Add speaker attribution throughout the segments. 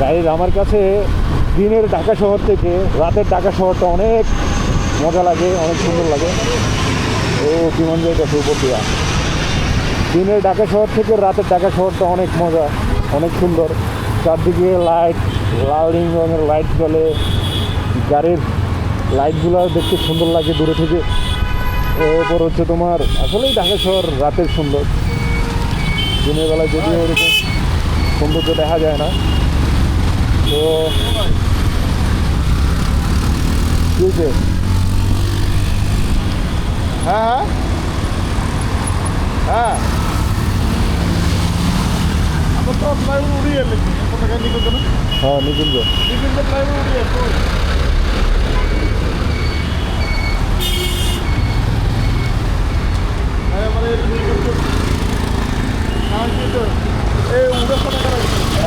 Speaker 1: Guys আমার কাছে দিনের ঢাকা শহর থেকে রাতের ঢাকা শহরটা অনেক মজা লাগে, অনেক সুন্দর লাগে। ও বিমান যাইতেছে উপর দিয়া। দিনের ঢাকা শহর থেকে রাতের ঢাকা শহরটা অনেক মজা, অনেক সুন্দর। চারদিকে লাইট, লাল নীল রঙের লাইট জ্বলে, গাড়ির লাইটগুলো দেখতে সুন্দর লাগে দূরে থেকে। এরপর হচ্ছে তোমার আসলেই ঢাকা শহর রাতের সুন্দর, দিনের বেলায় যদিও ওরকম সৌন্দর্য দেখা যায় না। তো কি হয়েছে? হ্যাঁ হ্যাঁ হ্যাঁ,
Speaker 2: আমরা তো ফ্লাইওভার উড়িয়ে এলেছি কোথায় নিকুঞ্জ না?
Speaker 1: হ্যাঁ নিকুঞ্জ।
Speaker 2: নিকুঞ্জ ফ্লাইওভার উড়িয়ে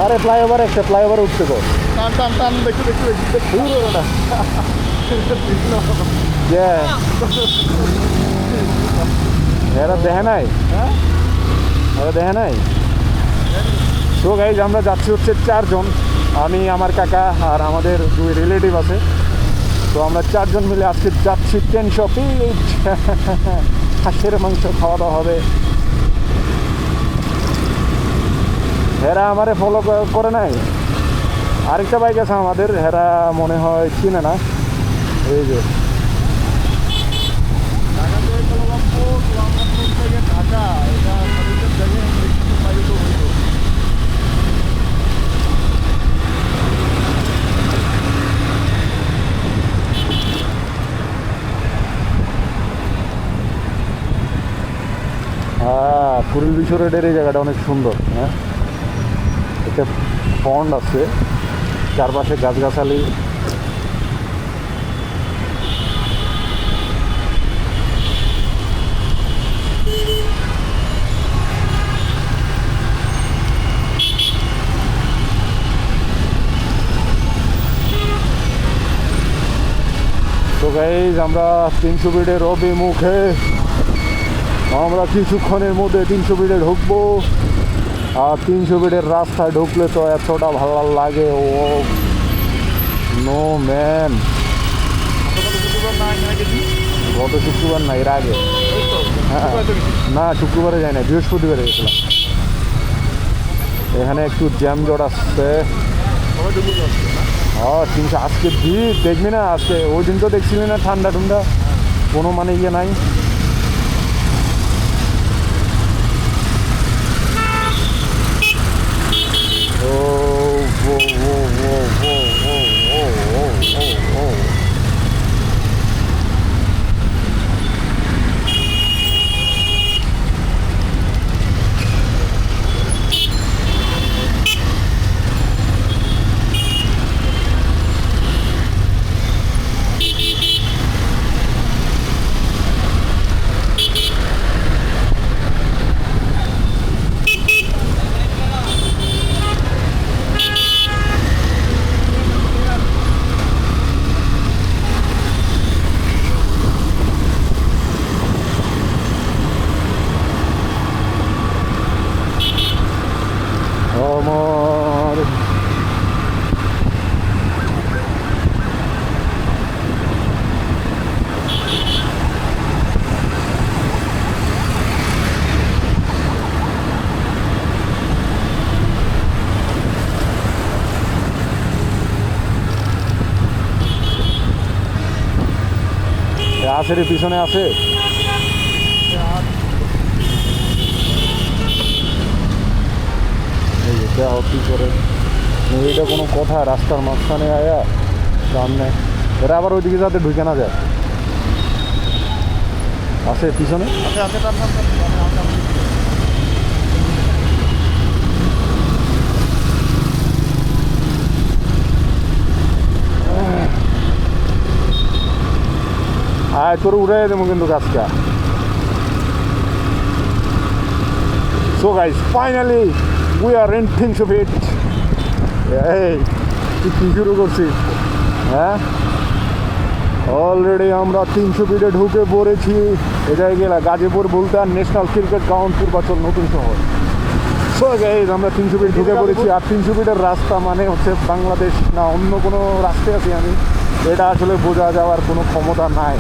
Speaker 1: আরে ফ্লাইওভার একটা ফ্লাইওভার উঠছে তো।
Speaker 2: টান টান টান দেখি দেখি দেখি
Speaker 1: এরা দেখে নাই,
Speaker 2: হ্যাঁ
Speaker 1: এরা দেখে নাই। তো গাইজ আমরা যাচ্ছি হচ্ছে 4 জন, আমি, আমার কাকা আর আমাদের 2 রিলেটিভ আছে। তো আমরা 4 জন মিলে আজকে যাচ্ছি 10 ফিট হাঁসের মাংস খাওয়া দাওয়া হবে। হেরা আমারে ফলো করে নাই, আরেকটা বাইক আছে আমাদের, হেরা মনে হয় চিনে না। এই যে
Speaker 2: ঢাকা এটা
Speaker 1: হ্যাঁ, কুড়িল বিশ্ব রোডের এই জায়গাটা অনেক সুন্দর। হ্যাঁ, একটা পন্ড আছে, চারপাশে গাছগাছালি। তো গাইজ আমরা 300 ফিটের অভিমুখে, আমরা কিছুক্ষণের মধ্যে 300 ফিটে ঢুকবো। আর 300 ফিটের রাস্তায় ঢুকলে তো এতটা ভালো লাগে, ও নো ম্যান। গত শুক্রবার না, এর আগে। হ্যাঁ না, শুক্রবারে যাই না, বৃহস্পতিবারে গেছিলাম। এখানে একটু জ্যাম জট আসছে। হ্যাঁ 300 আজকে ভিড় দেখবি না, আজকে ওই দিন তো দেখছিলি না, ঠান্ডা ঠান্ডা কোনো মানে ইয়ে নাই। আমার আসের পিছনে আছে। দেখো কী করে, এইটা কোনো কথা? রাস্তার মাঝখানে আয়া সামনে, এরা আবার ওইদিকে যাতে ঢুকে না যায়। আছে পিছনে, আয় তোর উড়াই দেবো কিন্তু গাছটা। So guys, finally we are in 300 feet. এই কি শুরু করছি? হ্যাঁ, অলরেডি আমরা 300 ফিটে ঢুকে পড়েছি। এটাই গেলা গাজীপুর বুলতান ন্যাশনাল ক্রিকেট গ্রাউন্ড, পূর্বাচল নতুন শহর। So guys, আমরা 300 ফিট ঢুকে পড়েছি। আর 300 ফিটের রাস্তা মানে হচ্ছে বাংলাদেশ না অন্য কোনো রাস্তায় আছি আমি, এটা আসলে বোঝা যাওয়ার কোনো ক্ষমতা নাই।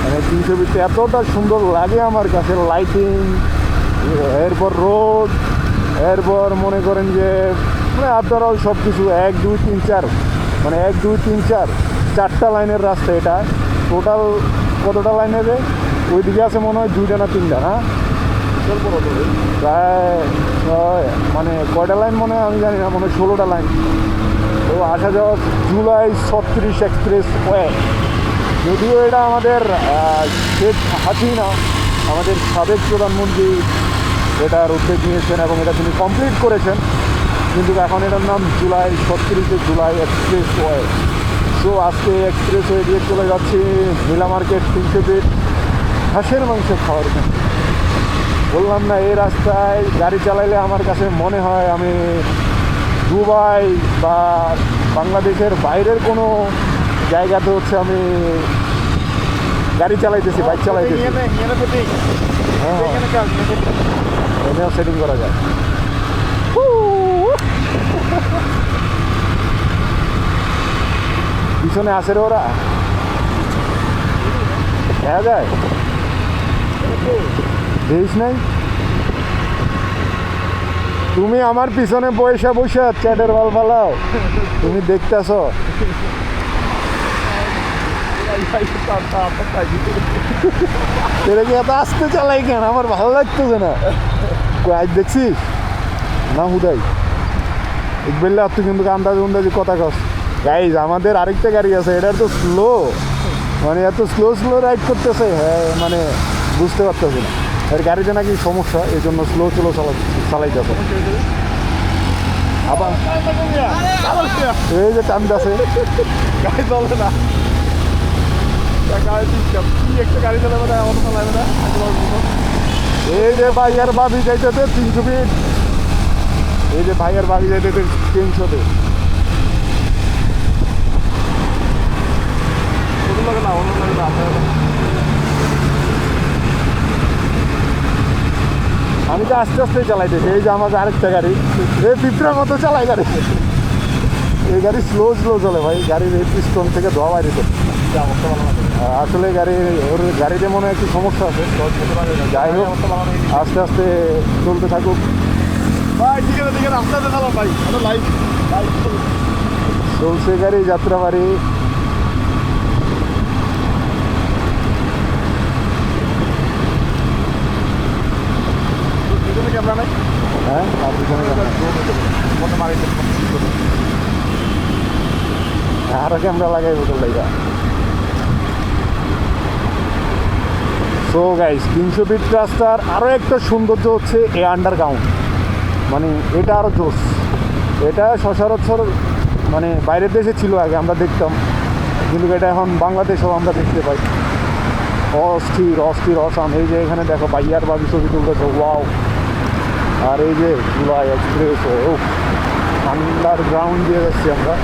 Speaker 1: মানে 300 ফিট এতটা সুন্দর লাগে আমার কাছে, লাইটিং, এরপর রোড, এরপর মনে করেন যে মানে আফটার অল সব কিছু 1 2 3 4 মানে 1 2 3 4 4টা লাইনের রাস্তা। এটা টোটাল কতটা লাইনের রে? ওইদিকে আছে মনে হয় 2টা না 3টা, না প্রায় মানে কয়টা লাইন মনে হয় আমি জানি না, মনে হয় 16টা লাইন। তো আসা যাওয়া জুলাই 36 এক্সপ্রেস ওয়ে। যদিও এটা আমাদের শেখ হাসিনা, আমাদের সাবেক প্রধানমন্ত্রী এটার উদ্যোগ নিয়েছেন এবং এটা তিনি কমপ্লিট করেছেন, কিন্তু এখন এটার নাম July 36 July express way. So আজকে এক্সপ্রেস ওয়ে দিয়ে চলে যাচ্ছি নীলা মার্কেট 300 ফিট হাঁসের মাংস খাওয়ার জন্য। বললাম না, এই রাস্তায় গাড়ি চালাইলে আমার কাছে মনে হয় আমি দুবাই বা বাংলাদেশের বাইরের কোনো জায়গাতে হচ্ছে আমি গাড়ি চালাইতেছি, বাইক চালাইতেছি। হ্যাঁ, এনেও সেটিং করা যায়। পিছনে আসে রে ওরা, দেখা যায় দেখিস নাই? তুমি আমার পিছনে বৈশা বৈশা চ্যাটের বাল ফালাও, তুমি দেখতেছ? এটা কি এত আস্তে চালাই কেন? আমার ভালো লাগতেছে না। আজ দেখছিস না হুদাই বললে আর তুই কিন্তু আন্দাজ আন্দাজি কথা কস। গাইজ আমাদের আরেকটা গাড়ি আছে, এটার তো স্লো, মানে এত স্লো রাইড করতেছে, হ্যাঁ মানে বুঝতে পারতেছি না। এর গাড়িতে নাকি সমস্যা, এই জন্য স্লো চালাইতেছে। আবার এই যে টান আছে,
Speaker 2: গাড়ি চলে না, একটা গাড়ি চালাবে না, এমন চালাবে না।
Speaker 1: এই যে ভাই আর ভাবি যাইতেছে 300 ফিট, এই যে ভাই আর ভাবি যাইতেছে 300-তে। আমি তো আস্তে আস্তে চালাইতেছি। এই যে আমার আরেকটা গাড়ি, এই পিঁপড়ার মতো চালাই গাড়ি। এই গাড়ি স্লো চলে ভাই, গাড়ির এই পিস্টন থেকে ধোয়া বাইরেছে। আসলে ওর গাড়িতে মনে হয় একটু সমস্যা আছে। যাই হোক, আস্তে আস্তে চলতে থাকুক।
Speaker 2: ভাই ঠিক আছে আস্তে আস্তে চালাও ভাই, লাইভ
Speaker 1: চলছে গাড়ি, যাত্রাবাড়ি।
Speaker 2: ক্যামেরা নাই,
Speaker 1: হ্যাঁ আর পিছনে আরো ক্যামেরা লাগাই বোতল লাইগা। সো গাইস, 300 ফিট রাস্তার আরও একটা সৌন্দর্য হচ্ছে এই আন্ডারগ্রাউন্ড, মানে এটা আরও জোস। এটা সচরাচর মানে বাইরের দেশে ছিল আগে, আমরা দেখতাম, কিন্তু এটা এখন বাংলাদেশেও আমরা দেখতে পাই। অস্থির অসাম। এই যে এখানে দেখো বাইয়ার বাবি ছবি তুলতেছে, ওয়াও। আর এই যে জুলাই এক্সপ্রেস ও আন্ডারগ্রাউন্ড দিয়ে যাচ্ছি আমরা।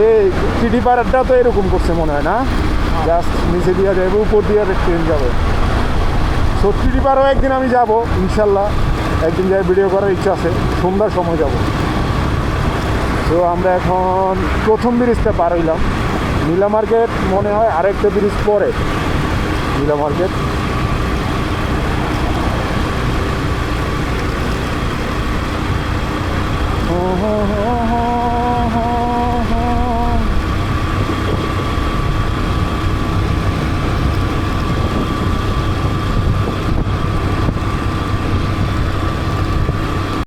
Speaker 1: এই টিটি পাড়াটা তো এরকম করছে মনে হয় না, জাস্ট নিচে দিয়ে যাবে, উপর দিয়ে ট্রেন যাবে। সো টিটি পাড়াও একদিন আমি যাব ইনশাল্লাহ, একদিন যাই, ভিডিও করার ইচ্ছা আছে, সন্ধ্যার সময় যাব। তো আমরা এখন প্রথম ব্রিজটা পার হইলাম। নীলা মার্কেট মনে হয় আরেকটা ব্রিজ পরে নীলা মার্কেট।